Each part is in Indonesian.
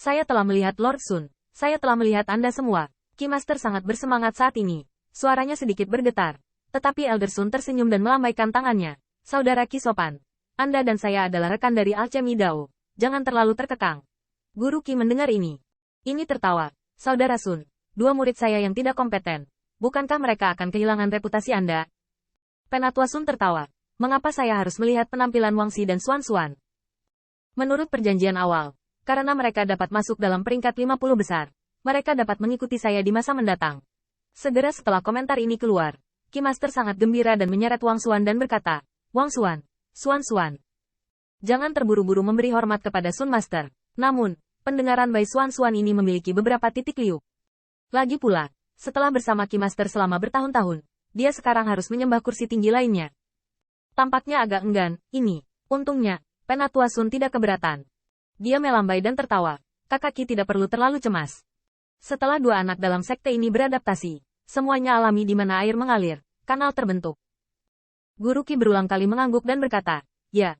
Saya telah melihat Lord Sun. Saya telah melihat Anda semua. Ki Master sangat bersemangat saat ini. Suaranya sedikit bergetar. Tetapi Elder Sun tersenyum dan melambaikan tangannya. Saudara Ki sopan. Anda dan saya adalah rekan dari Alchemy Dao. Jangan terlalu terkekang. Guru Ki mendengar ini. Ini tertawa. Saudara Sun, dua murid saya yang tidak kompeten. Bukankah mereka akan kehilangan reputasi Anda? Penatua Sun tertawa. Mengapa saya harus melihat penampilan Wang Xi dan Xuan Xuan? Menurut perjanjian awal, karena mereka dapat masuk dalam peringkat 50 besar, mereka dapat mengikuti saya di masa mendatang. Segera setelah komentar ini keluar, Ki Master sangat gembira dan menyeret Wang Xuan dan berkata, Wang Xuan, Xuan Xuan. Jangan terburu-buru memberi hormat kepada Sun Master. Namun, pendengaran Bai Xuan Xuan ini memiliki beberapa titik liuk. Lagi pula, setelah bersama Ki Master selama bertahun-tahun, dia sekarang harus menyembah kursi tinggi lainnya. Tampaknya agak enggan, ini. Untungnya, Penatua Sun tidak keberatan. Dia melambai dan tertawa. Kakak Ki tidak perlu terlalu cemas. Setelah dua anak dalam sekte ini beradaptasi, semuanya alami di mana air mengalir, kanal terbentuk. Guru Ki berulang kali mengangguk dan berkata, ya,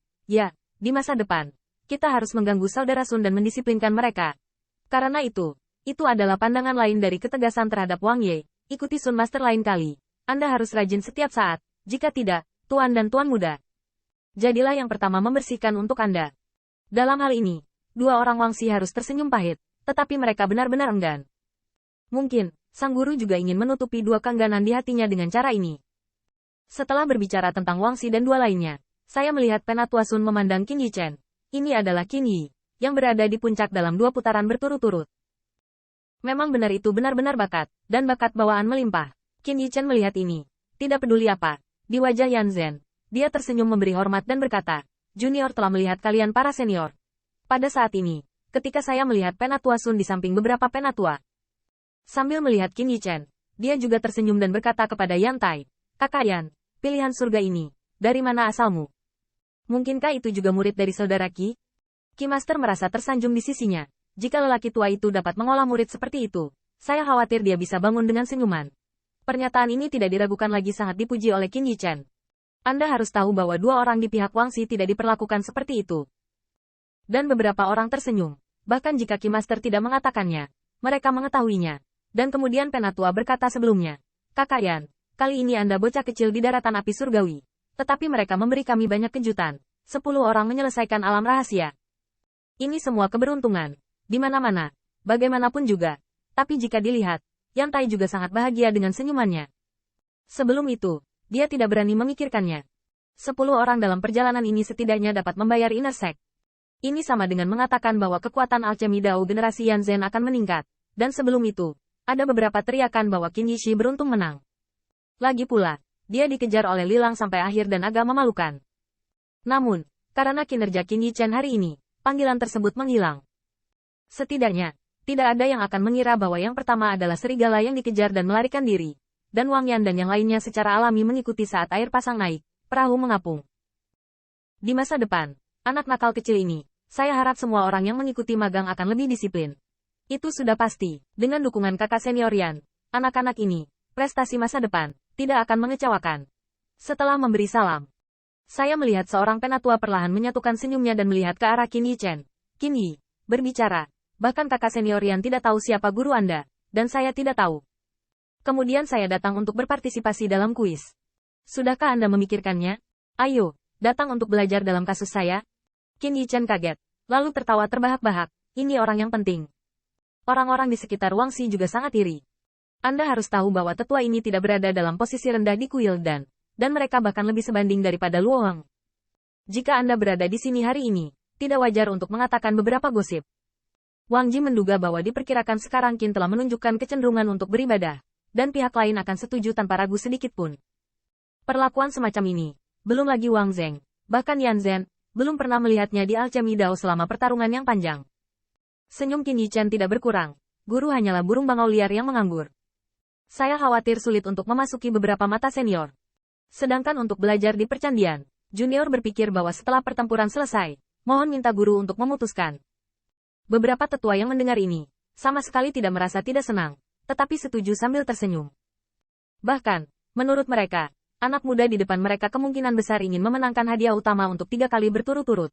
di masa depan, kita harus mengganggu saudara Sun dan mendisiplinkan mereka. Karena itu adalah pandangan lain dari ketegasan terhadap Wang Ye. Ikuti Sun Master lain kali. Anda harus rajin setiap saat, jika tidak, Tuan dan Tuan muda. Jadilah yang pertama membersihkan untuk Anda. Dalam hal ini, dua orang Wang Xi harus tersenyum pahit, tetapi mereka benar-benar enggan. Mungkin, sang guru juga ingin menutupi dua keengganan di hatinya dengan cara ini. Setelah berbicara tentang Wang Xi dan dua lainnya, saya melihat Penatua Sun memandang Qin Yichen. Ini adalah Qin Yi, yang berada di puncak dalam dua putaran berturut-turut. Memang benar itu benar-benar bakat, dan bakat bawaan melimpah. Qin Yichen melihat ini. Tidak peduli apa. Di wajah Yan Zhen, dia tersenyum memberi hormat dan berkata, Junior telah melihat kalian para senior. Pada saat ini, ketika saya melihat Penatua Sun di samping beberapa penatua. Sambil melihat Qin Yichen, dia juga tersenyum dan berkata kepada Yan Tai, Kakak Yan, pilihan surga ini, dari mana asalmu? Mungkinkah itu juga murid dari saudara Ki? Ki Master merasa tersanjung di sisinya. Jika lelaki tua itu dapat mengolah murid seperti itu, saya khawatir dia bisa bangun dengan senyuman. Pernyataan ini tidak diragukan lagi sangat dipuji oleh Qin Yichen. Anda harus tahu bahwa dua orang di pihak Wang Xi tidak diperlakukan seperti itu. Dan beberapa orang tersenyum. Bahkan jika Ki Master tidak mengatakannya, mereka mengetahuinya. Dan kemudian penatua berkata sebelumnya, Kakak Yan, kali ini Anda bocah kecil di daratan api surgawi. Tetapi mereka memberi kami banyak kejutan. 10 orang menyelesaikan alam rahasia. Ini semua keberuntungan. Di mana-mana. Bagaimanapun juga. Tapi jika dilihat, Yan Tai juga sangat bahagia dengan senyumannya. Sebelum itu, dia tidak berani memikirkannya. 10 orang dalam perjalanan ini setidaknya dapat membayar inner sect. Ini sama dengan mengatakan bahwa kekuatan Alchemy Dao generasi Yan Zhen akan meningkat. Dan sebelum itu, ada beberapa teriakan bahwa Qin Yishi beruntung menang. Lagi pula, dia dikejar oleh Lilang sampai akhir dan agak memalukan. Namun, karena kinerja Qin Yichen hari ini, panggilan tersebut menghilang. Setidaknya, tidak ada yang akan mengira bahwa yang pertama adalah serigala yang dikejar dan melarikan diri. Dan Wang Yan dan yang lainnya secara alami mengikuti saat air pasang naik, perahu mengapung. Di masa depan, anak nakal kecil ini, saya harap semua orang yang mengikuti magang akan lebih disiplin. Itu sudah pasti, dengan dukungan kakak senior Yan, anak-anak ini, prestasi masa depan, tidak akan mengecewakan. Setelah memberi salam, saya melihat seorang penatua perlahan menyatukan senyumnya dan melihat ke arah Qin Yichen. Qin Yi, berbicara. Bahkan kakak senior Yan tidak tahu siapa guru Anda, dan saya tidak tahu. Kemudian saya datang untuk berpartisipasi dalam kuis. Sudahkah Anda memikirkannya? Ayo, datang untuk belajar dalam kasus saya. Qin Yichen kaget, lalu tertawa terbahak-bahak. Ini orang yang penting. Orang-orang di sekitar Wang Xi juga sangat iri. Anda harus tahu bahwa tetua ini tidak berada dalam posisi rendah di kuil dan mereka bahkan lebih sebanding daripada Luohang. Jika Anda berada di sini hari ini, tidak wajar untuk mengatakan beberapa gosip. Wang Ji menduga bahwa diperkirakan sekarang Qin telah menunjukkan kecenderungan untuk beribadah, dan pihak lain akan setuju tanpa ragu sedikit pun. Perlakuan semacam ini, belum lagi Wang Zheng, bahkan Yan Zhen, belum pernah melihatnya di Alchemy Dao selama pertarungan yang panjang. Senyum Qin Yichen tidak berkurang, guru hanyalah burung bangau liar yang menganggur. Saya khawatir sulit untuk memasuki beberapa mata senior. Sedangkan untuk belajar di percandian, junior berpikir bahwa setelah pertempuran selesai, mohon minta guru untuk memutuskan. Beberapa tetua yang mendengar ini, sama sekali tidak merasa tidak senang, tetapi setuju sambil tersenyum. Bahkan, menurut mereka, anak muda di depan mereka kemungkinan besar ingin memenangkan hadiah utama untuk 3 kali berturut-turut.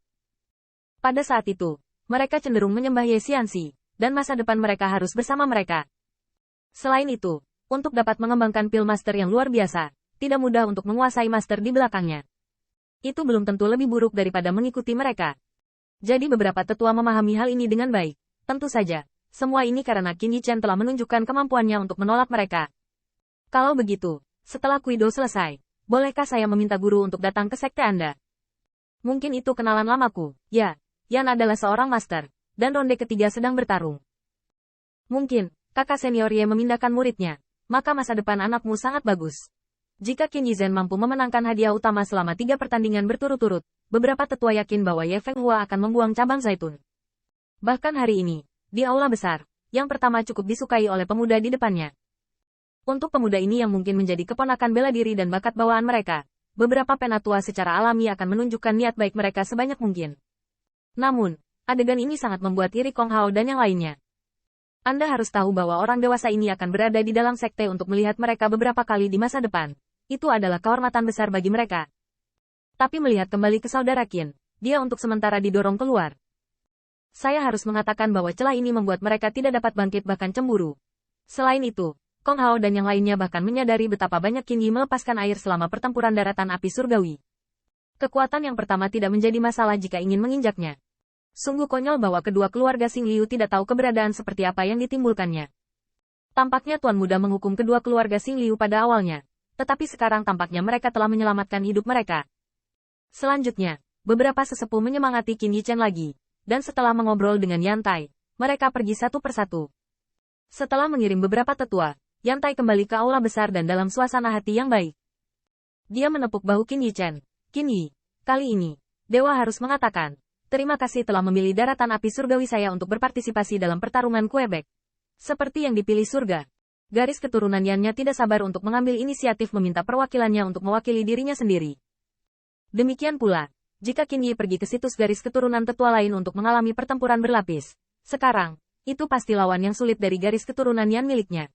Pada saat itu, Mereka cenderung menyembah Ye Xianxi, dan masa depan mereka harus bersama mereka. Selain itu, untuk dapat mengembangkan pil master yang luar biasa, tidak mudah untuk menguasai master di belakangnya. Itu belum tentu lebih buruk daripada mengikuti mereka. Jadi beberapa tetua memahami hal ini dengan baik. Tentu saja, semua ini karena Qin Yichen telah menunjukkan kemampuannya untuk menolak mereka. Kalau begitu, setelah Kuido selesai, bolehkah saya meminta guru untuk datang ke sekte Anda? Mungkin itu kenalan lamaku. Ya, Yan adalah seorang master, dan ronde ketiga sedang bertarung. Mungkin, kakak senior Ye memindahkan muridnya, maka masa depan anakmu sangat bagus. Jika Qin Yizhen mampu memenangkan hadiah utama selama 3 pertandingan berturut-turut, beberapa tetua yakin bahwa Ye Fenghua akan membuang cabang zaitun. Bahkan hari ini, di aula besar, yang pertama cukup disukai oleh pemuda di depannya. Untuk pemuda ini yang mungkin menjadi keponakan bela diri dan bakat bawaan mereka, beberapa penatua secara alami akan menunjukkan niat baik mereka sebanyak mungkin. Namun, adegan ini sangat membuat iri Kong Hao dan yang lainnya. Anda harus tahu bahwa orang dewasa ini akan berada di dalam sekte untuk melihat mereka beberapa kali di masa depan. Itu adalah kehormatan besar bagi mereka. Tapi melihat kembali ke saudara Qin, dia untuk sementara didorong keluar. Saya harus mengatakan bahwa celah ini membuat mereka tidak dapat bangkit bahkan cemburu. Selain itu, Kong Hao dan yang lainnya bahkan menyadari betapa banyak Qin Yi melepaskan air selama pertempuran daratan api surgawi. Kekuatan yang pertama tidak menjadi masalah jika ingin menginjaknya. Sungguh konyol bahwa kedua keluarga Xing Liu tidak tahu keberadaan seperti apa yang ditimbulkannya. Tampaknya Tuan Muda menghukum kedua keluarga Xing Liu pada awalnya, tetapi sekarang tampaknya mereka telah menyelamatkan hidup mereka. Selanjutnya, beberapa sesepuh menyemangati Qin Yichen lagi, dan setelah mengobrol dengan Yantai, mereka pergi satu persatu. Setelah mengirim beberapa tetua, Yantai kembali ke aula besar dan dalam suasana hati yang baik. Dia menepuk bahu Qin Yichen. Qin Yi, kali ini, Dewa harus mengatakan, terima kasih telah memilih daratan api surgawi saya untuk berpartisipasi dalam pertarungan Quebec. Seperti yang dipilih surga. Garis keturunan Yannya tidak sabar untuk mengambil inisiatif meminta perwakilannya untuk mewakili dirinya sendiri. Demikian pula, jika Qin Yi pergi ke situs garis keturunan tetua lain untuk mengalami pertempuran berlapis, sekarang, itu pasti lawan yang sulit dari garis keturunan Yan miliknya.